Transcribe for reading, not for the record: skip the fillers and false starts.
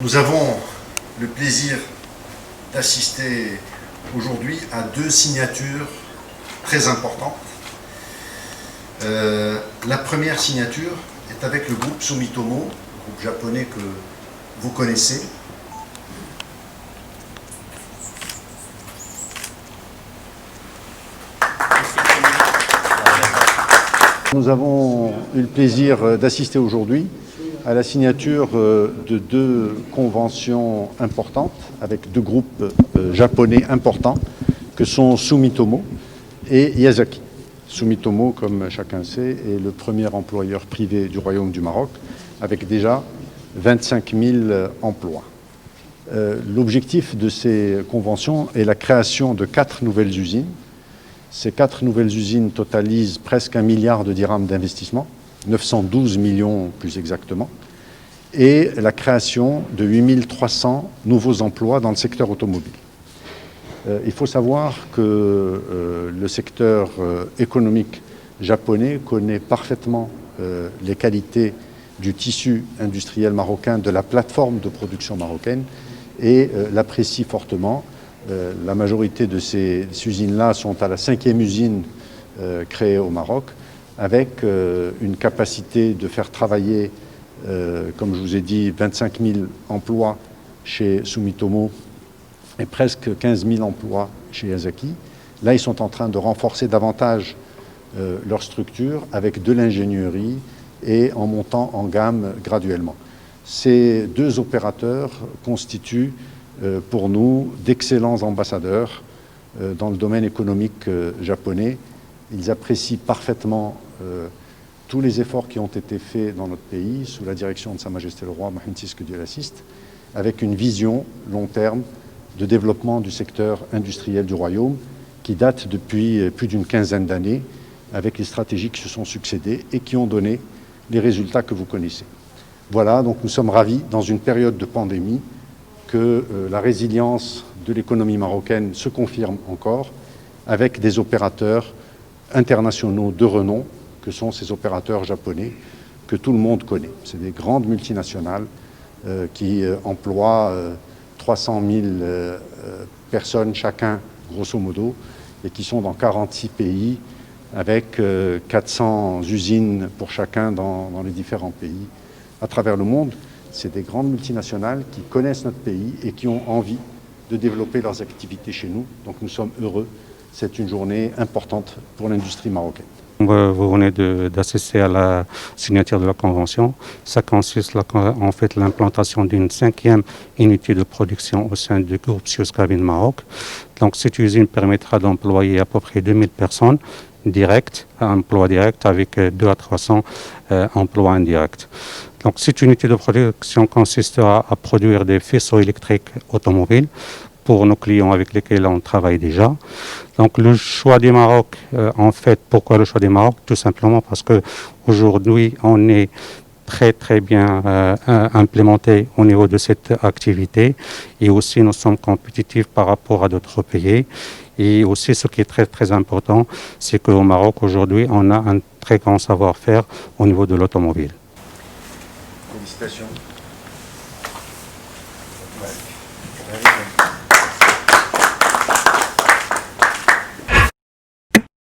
Nous avons le plaisir d'assister aujourd'hui à deux signatures très importantes. La première signature est avec le groupe Sumitomo, groupe japonais que vous connaissez. Nous avons eu le plaisir d'assister aujourd'hui à la signature de deux conventions importantes avec deux groupes japonais importants que sont Sumitomo et Yazaki. Sumitomo, comme chacun sait, est le premier employeur privé du Royaume du Maroc avec déjà 25 000 emplois. L'objectif de ces conventions est la création de 4 nouvelles usines. Ces 4 nouvelles usines totalisent presque 1 milliard de dirhams d'investissement, 912 millions plus exactement, et la création de 8300 nouveaux emplois dans le secteur automobile. Il faut savoir que le secteur économique japonais connaît parfaitement les qualités du tissu industriel marocain, de la plateforme de production marocaine, et l'apprécie fortement. La majorité de ces usines-là sont à la 5e usine créée au Maroc, avec une capacité de faire travailler, comme je vous ai dit, 25 000 emplois chez Sumitomo et presque 15 000 emplois chez Yazaki. Là, ils sont en train de renforcer davantage leur structure avec de l'ingénierie et en montant en gamme graduellement. Ces deux opérateurs constituent pour nous d'excellents ambassadeurs dans le domaine économique japonais. Ils apprécient parfaitement tous les efforts qui ont été faits dans notre pays sous la direction de Sa Majesté le Roi Mohammed VI, que Dieu l'assiste, avec une vision long terme de développement du secteur industriel du Royaume qui date depuis plus d'une quinzaine d'années, avec les stratégies qui se sont succédées et qui ont donné les résultats que vous connaissez. Voilà, donc nous sommes ravis, dans une période de pandémie, que la résilience de l'économie marocaine se confirme encore avec des opérateurs internationaux de renom, que sont ces opérateurs japonais que tout le monde connaît. C'est des grandes multinationales qui emploient 300 000 personnes chacun, grosso modo, et qui sont dans 46 pays, avec 400 usines pour chacun dans les différents pays à travers le monde. C'est des grandes multinationales qui connaissent notre pays et qui ont envie de développer leurs activités chez nous. Donc nous sommes heureux. C'est une journée importante pour l'industrie marocaine. Vous venez d'assister à la signature de la convention. Ça consiste en fait l'implantation d'une 5e unité de production au sein du groupe Suez-Cabin Maroc. Donc cette usine permettra d'employer à peu près 2000 personnes directes, emplois directs, avec 200 à 300 emplois indirects. Donc cette unité de production consistera à produire des faisceaux électriques automobiles pour nos clients avec lesquels on travaille déjà. Donc le choix du Maroc, en fait, pourquoi le choix du Maroc? Tout simplement parce qu'aujourd'hui, on est très bien implémenté au niveau de cette activité, et aussi nous sommes compétitifs par rapport à d'autres pays. Et aussi, ce qui est très important, c'est qu'au Maroc, aujourd'hui, on a un très grand savoir-faire au niveau de l'automobile. Félicitations.